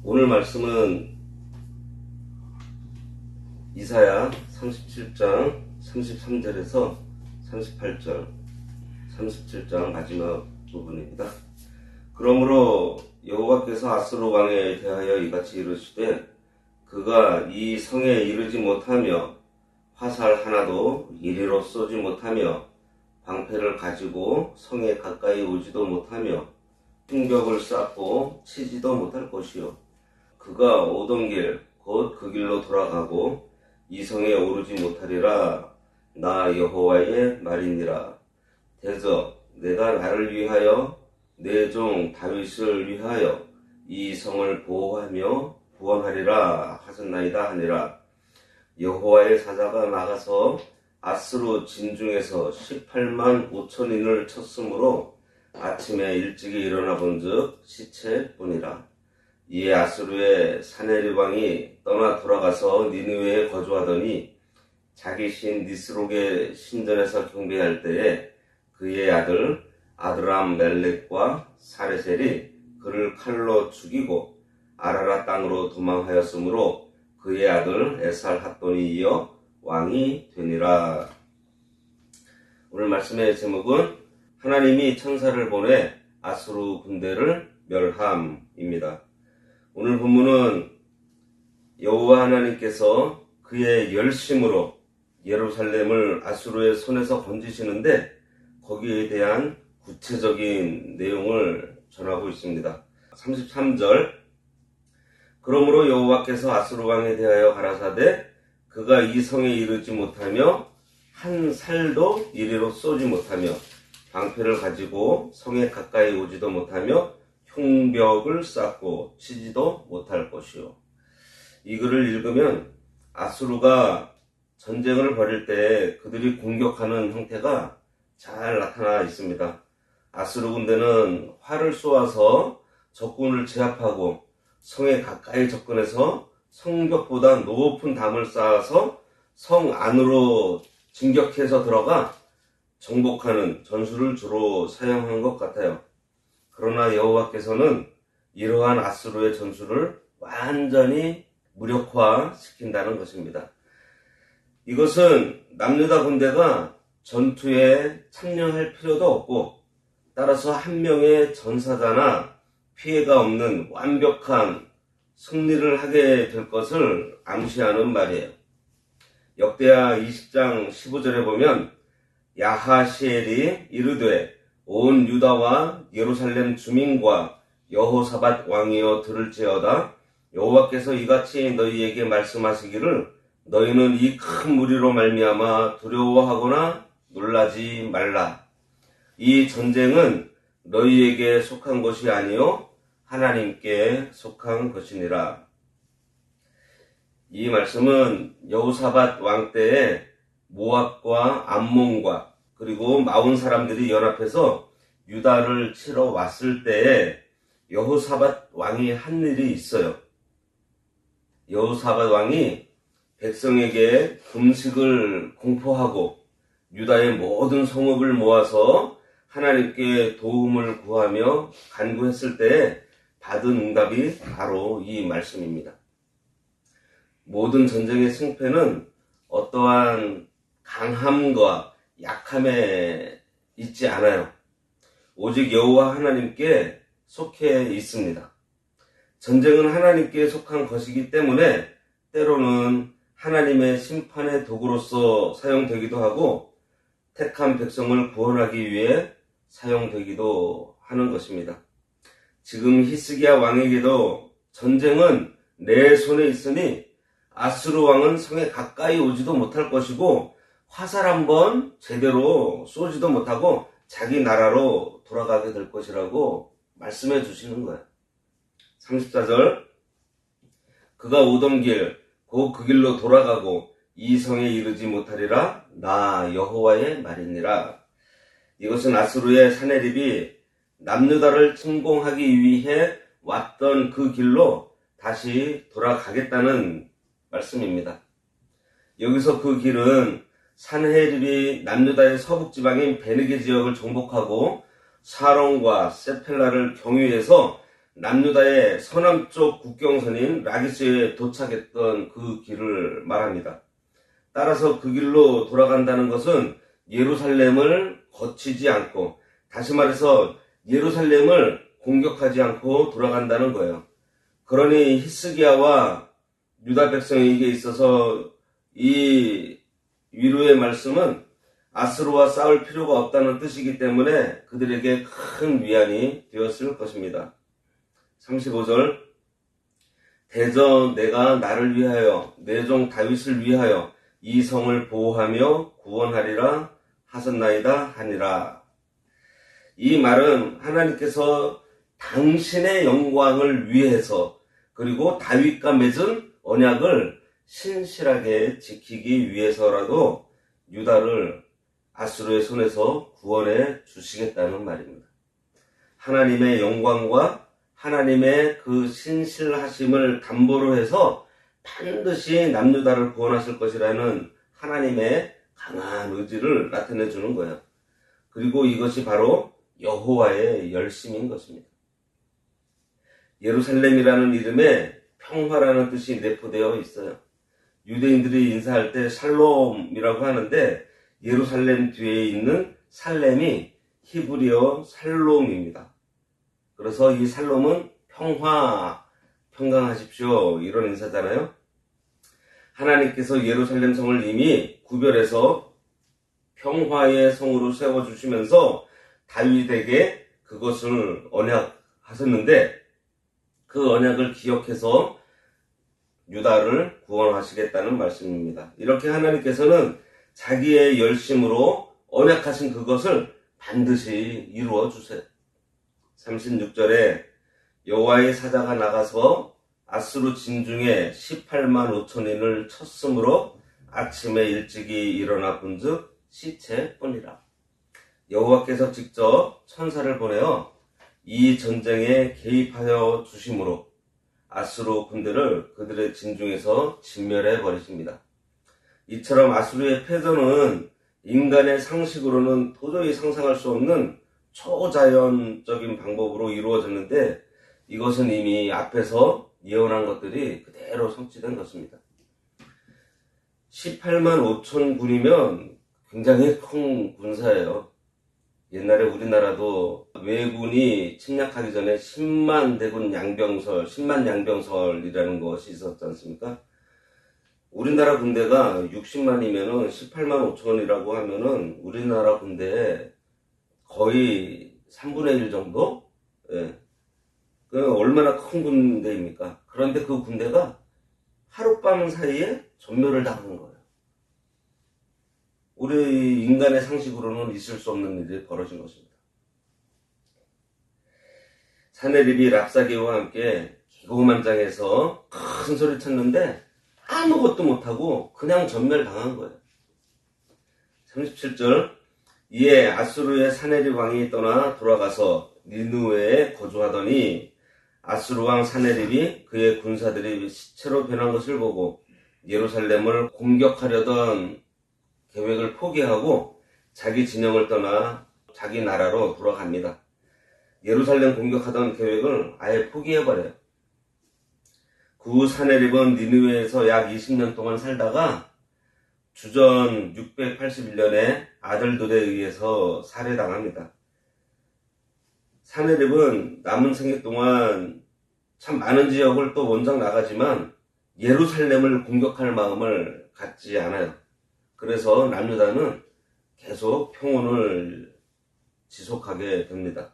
오늘 말씀은 이사야 37장 33절에서 38절, 37장 마지막 부분입니다. 그러므로 여호와께서 아수르 왕에 대하여 이같이 이르시되 그가 이 성에 이르지 못하며 화살 하나도 이리로 쏘지 못하며 방패를 가지고 성에 가까이 오지도 못하며 흉벽을 쌓고 치지도 못할 것이요 그가 오던 길 곧 그 길로 돌아가고 이 성에 오르지 못하리라. 나 여호와의 말이니라. 대저 내가 나를 위하여 내 종 다윗을 위하여 이 성을 보호하며 구원하리라 하셨나이다 하니라. 여호와의 사자가 나가서 아수르 진중에서 18만 5천인을 쳤으므로 아침에 일찍이 일어나 본즉 시체뿐이라. 이에 아수르의 사네립 왕이 떠나 돌아가서 니느웨에 거주하더니 자기 신 니스록의 신전에서 경배할 때에 그의 아들 아드람 멜렉과 사레셀이 그를 칼로 죽이고 아라라 땅으로 도망하였으므로 그의 아들 에살 핫돈이 이어 왕이 되니라. 오늘 말씀의 제목은 하나님이 천사를 보내 아수르 군대를 멸함입니다. 오늘 본문은 여호와 하나님께서 그의 열심으로 예루살렘을 아수르의 손에서 건지시는데 거기에 대한 구체적인 내용을 전하고 있습니다. 33절 그러므로 여호와께서 아수르 왕에 대하여 가라사대 그가 이 성에 이르지 못하며 한 살도 이리로 쏘지 못하며 방패를 가지고 성에 가까이 오지도 못하며 흉벽을 쌓고 치지도 못할 것이요. 이 글을 읽으면 아수르가 전쟁을 벌일 때 그들이 공격하는 형태가 잘 나타나 있습니다. 아수르 군대는 활을 쏘아서 적군을 제압하고 성에 가까이 접근해서 성벽보다 높은 담을 쌓아서 성 안으로 진격해서 들어가 정복하는 전술을 주로 사용한 것 같아요. 그러나 여호와께서는 이러한 아수르의 전술을 완전히 무력화시킨다는 것입니다. 이것은 남유다 군대가 전투에 참여할 필요도 없고 따라서 한 명의 전사자나 피해가 없는 완벽한 승리를 하게 될 것을 암시하는 말이에요. 역대하 20장 15절에 보면 야하시엘이 이르되 온 유다와 예루살렘 주민과 여호사밧 왕이여 들을지어다. 여호와께서 이같이 너희에게 말씀하시기를 너희는 이 큰 무리로 말미암아 두려워하거나 놀라지 말라. 이 전쟁은 너희에게 속한 것이 아니요 하나님께 속한 것이니라. 이 말씀은 여호사밧 왕 때에 모압과 암몬과 그리고 마온 사람들이 연합해서 유다를 치러 왔을 때에 여호사밧 왕이 한 일이 있어요. 여호사밧 왕이 백성에게 금식을 공포하고 유다의 모든 성읍을 모아서 하나님께 도움을 구하며 간구했을 때에 받은 응답이 바로 이 말씀입니다. 모든 전쟁의 승패는 어떠한 강함과 약함에 있지 않아요. 오직 여호와 하나님께 속해 있습니다. 전쟁은 하나님께 속한 것이기 때문에 때로는 하나님의 심판의 도구로서 사용되기도 하고 택한 백성을 구원하기 위해 사용되기도 하는 것입니다. 지금 히스기야 왕에게도 전쟁은 내 손에 있으니 아수르 왕은 성에 가까이 오지도 못할 것이고 화살 한번 제대로 쏘지도 못하고 자기 나라로 돌아가게 될 것이라고 말씀해 주시는 거예요. 34절 그가 오던 길 곧 그 길로 돌아가고 이 성에 이르지 못하리라. 나 여호와의 말이니라. 이것은 아수르의 사네립이 남유다를 침공하기 위해 왔던 그 길로 다시 돌아가겠다는 말씀입니다. 여기서 그 길은 산헤립이 남유다의 서북지방인 베느게 지역을 정복하고 사론과 세펠라를 경유해서 남유다의 서남쪽 국경선인 라기스에 도착했던 그 길을 말합니다. 따라서 그 길로 돌아간다는 것은 예루살렘을 거치지 않고, 다시 말해서 예루살렘을 공격하지 않고 돌아간다는 거예요. 그러니 히스기야와 유다 백성에게 있어서 이 위로의 말씀은 아수르와 싸울 필요가 없다는 뜻이기 때문에 그들에게 큰 위안이 되었을 것입니다. 35절, 대저 내가 나를 위하여 내 종 다윗을 위하여 이 성을 보호하며 구원하리라 하셨나이다 하니라. 이 말은 하나님께서 당신의 영광을 위해서 그리고 다윗과 맺은 언약을 신실하게 지키기 위해서라도 유다를 아수르의 손에서 구원해 주시겠다는 말입니다. 하나님의 영광과 하나님의 그 신실하심을 담보로 해서 반드시 남유다를 구원하실 것이라는 하나님의 강한 의지를 나타내 주는 거예요. 그리고 이것이 바로 여호와의 열심인 것입니다. 예루살렘이라는 이름에 평화라는 뜻이 내포되어 있어요. 유대인들이 인사할 때 샬롬이라고 하는데 예루살렘 뒤에 있는 살렘이 히브리어 살롬입니다. 그래서 이 살롬은 평화, 평강하십시오 이런 인사잖아요. 하나님께서 예루살렘 성을 이미 구별해서 평화의 성으로 세워주시면서 다윗에게 그것을 언약하셨는데 그 언약을 기억해서 유다를 구원하시겠다는 말씀입니다. 이렇게 하나님께서는 자기의 열심으로 언약하신 그것을 반드시 이루어 주세요. 36절에 여호와의 사자가 나가서 아수르 진중에 18만 5천인을 쳤으므로 아침에 일찍이 일어나 본즉 시체뿐이라. 여호와께서 직접 천사를 보내어 이 전쟁에 개입하여 주심으로 아수르 군대를 그들의 진중에서 진멸해 버리십니다. 이처럼 아수르의 패전은 인간의 상식으로는 도저히 상상할 수 없는 초자연적인 방법으로 이루어졌는데 이것은 이미 앞에서 예언한 것들이 그대로 성취된 것입니다. 18만 5천 군이면 굉장히 큰 군사예요. 옛날에 우리나라도 왜군이 침략하기 전에 10만 대군 양병설, 10만 양병설이라는 것이 있었지 않습니까? 우리나라 군대가 60만이면은 18만 5천이라고 하면은 우리나라 군대의 거의 3분의 1 정도? 예. 그 얼마나 큰 군대입니까? 그런데 그 군대가 하룻밤 사이에 전멸을 당한 거예요. 우리 인간의 상식으로는 있을 수 없는 일이 벌어진 것입니다. 사내립이 랍사게와 함께 기고만장해서 큰 소리 쳤는데 아무것도 못하고 그냥 전멸당한 거예요. 37절, 이에 아수르의 사내립 왕이 떠나 돌아가서 니느웨에 거주하더니 아수르 왕 사내립이 그의 군사들이 시체로 변한 것을 보고 예루살렘을 공격하려던 계획을 포기하고 자기 진영을 떠나 자기 나라로 돌아갑니다. 예루살렘 공격하던 계획을 아예 포기해버려요. 그 후 사내립은 니느웨에서 약 20년 동안 살다가 주전 681년에 아들들에 의해서 살해당합니다. 사내립은 남은 생애 동안 참 많은 지역을 또 원정 나가지만 예루살렘을 공격할 마음을 갖지 않아요. 그래서 남유다는 계속 평온을 지속하게 됩니다.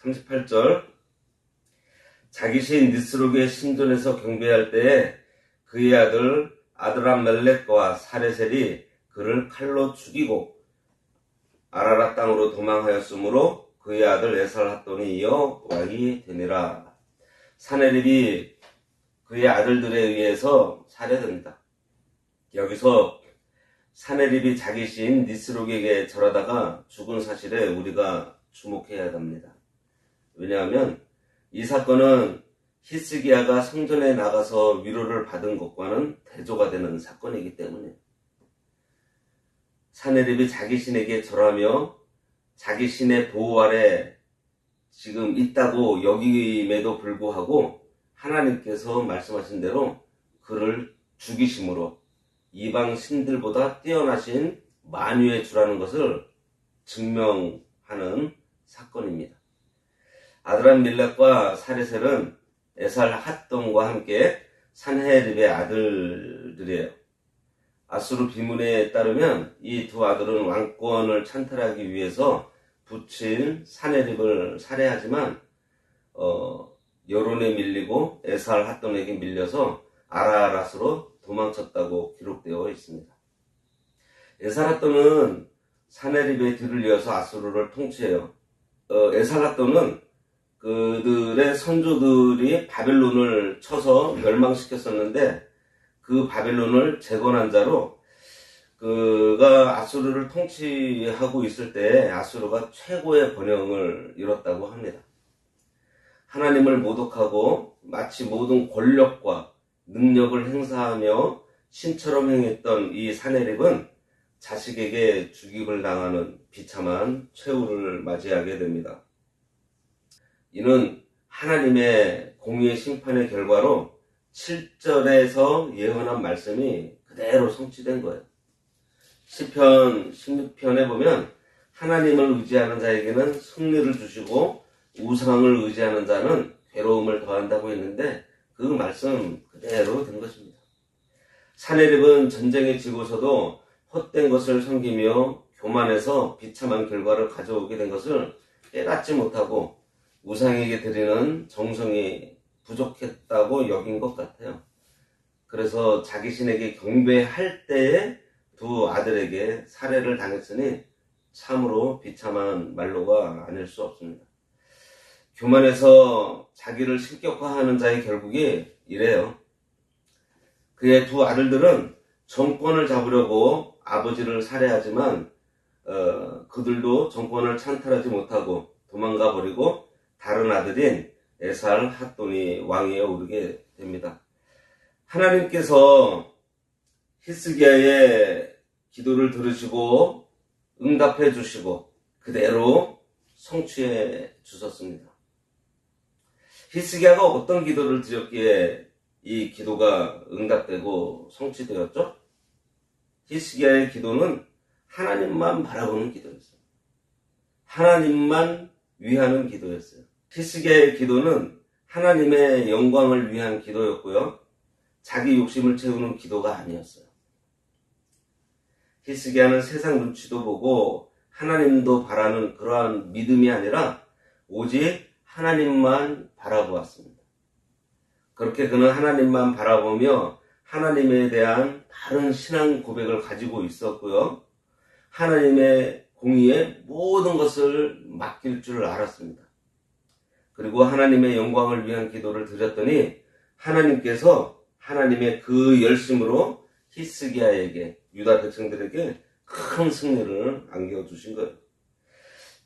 38절, 자기 신 니스록의 신전에서 경배할 때에 그의 아들 아드람멜렉과 사레셀이 그를 칼로 죽이고 아라라 땅으로 도망하였으므로 그의 아들 에살핫돈이 이어 왕이 되니라. 사내립이 그의 아들들에 의해서 살해됩니다. 여기서 사내립이 자기 시인 니스록에게 절하다가 죽은 사실에 우리가 주목해야 합니다. 왜냐하면 이 사건은 히스기야가 성전에 나가서 위로를 받은 것과는 대조가 되는 사건이기 때문에 사내립이 자기 신에게 절하며 자기 신의 보호 아래 지금 있다고 여김에도 불구하고 하나님께서 말씀하신 대로 그를 죽이심으로 이방 신들보다 뛰어나신 만유의 주라는 것을 증명하는 사건입니다. 아드람 밀렉과 사레셀은 에살 핫돈과 함께 산헤립의 아들들이에요. 아수르 비문에 따르면 이 두 아들은 왕권을 찬탈하기 위해서 부친 산헤립을 살해하지만 여론에 밀리고 에살 핫돈에게 밀려서 아라랏으로 도망쳤다고 기록되어 있습니다. 에살 핫돈은 산헤립의 뒤를 이어서 아수르를 통치해요. 에살 핫돈은 그들의 선조들이 바벨론을 쳐서 멸망시켰었는데 그 바벨론을 재건한 자로 그가 아수르를 통치하고 있을 때 아수르가 최고의 번영을 이뤘다고 합니다. 하나님을 모독하고 마치 모든 권력과 능력을 행사하며 신처럼 행했던 이 산헤립은 자식에게 죽임을 당하는 비참한 최후를 맞이하게 됩니다. 이는 하나님의 공의의 심판의 결과로 7절에서 예언한 말씀이 그대로 성취된 거예요. 시편 16편에 보면 하나님을 의지하는 자에게는 승리를 주시고 우상을 의지하는 자는 괴로움을 더한다고 했는데 그 말씀 그대로 된 것입니다. 산헤립은 전쟁에 지고서도 헛된 것을 섬기며 교만해서 비참한 결과를 가져오게 된 것을 깨닫지 못하고 우상에게 드리는 정성이 부족했다고 여긴 것 같아요. 그래서 자기 신에게 경배할 때에 두 아들에게 살해를 당했으니 참으로 비참한 말로가 아닐 수 없습니다. 교만해서 자기를 신격화하는 자의 결국이 이래요. 그의 두 아들들은 정권을 잡으려고 아버지를 살해하지만 그들도 정권을 찬탈하지 못하고 도망가 버리고 다른 아들인 에살 핫돈이 왕위에 오르게 됩니다. 하나님께서 히스기야의 기도를 들으시고 응답해 주시고 그대로 성취해 주셨습니다. 히스기야가 어떤 기도를 드렸기에 이 기도가 응답되고 성취되었죠? 히스기야의 기도는 하나님만 바라보는 기도였어요. 하나님만 위하는 기도였어요. 히스기야의 기도는 하나님의 영광을 위한 기도였고요. 자기 욕심을 채우는 기도가 아니었어요. 히스기야는 세상 눈치도 보고 하나님도 바라는 그러한 믿음이 아니라 오직 하나님만 바라보았습니다. 그렇게 그는 하나님만 바라보며 하나님에 대한 바른 신앙 고백을 가지고 있었고요. 하나님의 공의에 모든 것을 맡길 줄 알았습니다. 그리고 하나님의 영광을 위한 기도를 드렸더니 하나님께서 하나님의 그 열심으로 히스기야에게 유다 백성들에게 큰 승리를 안겨주신 거예요.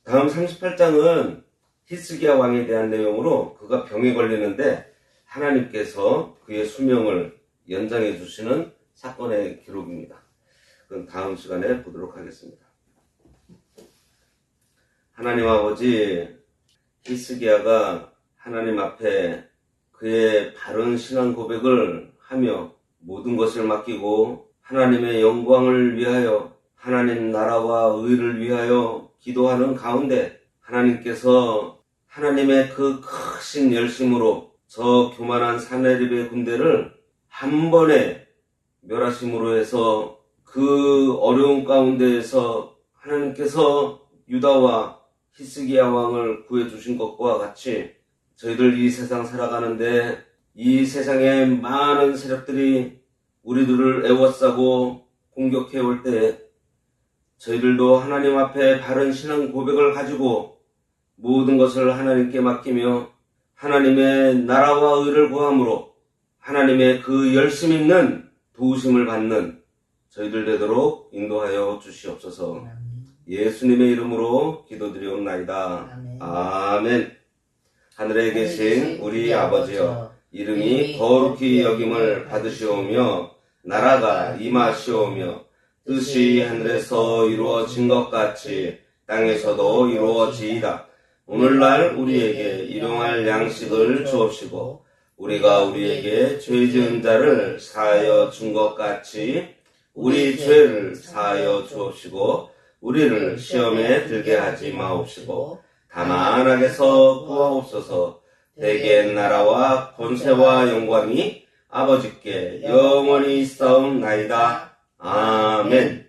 다음 38장은 히스기야 왕에 대한 내용으로 그가 병에 걸리는데 하나님께서 그의 수명을 연장해 주시는 사건의 기록입니다. 그건 다음 시간에 보도록 하겠습니다. 하나님 아버지, 히스기야가 하나님 앞에 그의 바른 신앙 고백을 하며 모든 것을 맡기고 하나님의 영광을 위하여 하나님 나라와 의를 위하여 기도하는 가운데 하나님께서 하나님의 그 크신 열심으로 저 교만한 산헤립의 군대를 한 번에 멸하심으로 해서 그 어려운 가운데에서 하나님께서 유다와 히스기야 왕을 구해주신 것과 같이 저희들 이 세상 살아가는데 이 세상의 많은 세력들이 우리들을 애워싸고 공격해 올 때 저희들도 하나님 앞에 바른 신앙 고백을 가지고 모든 것을 하나님께 맡기며 하나님의 나라와 의를 구함으로 하나님의 그 열심 있는 도우심을 받는 저희들 되도록 인도하여 주시옵소서. 예수님의 이름으로 기도드리옵나이다. 아멘. 하늘에 계신 우리 아버지여, 이름이 거룩히 여김을 받으시오며 나라가 임하시오며 뜻이 하늘에서 이루어진 것 같이 땅에서도 이루어지이다. 오늘날 우리에게 일용할 양식을 주옵시고 우리가 우리에게 죄 지은 자를 사하여 준 것 같이 우리 죄를 사하여 주옵시고 우리를 시험에 들게 하지 마옵시고 다만 악에서 구하옵소서. 대개 나라와 권세와 영광이 아버지께 영원히 있사옵나이다. 아멘.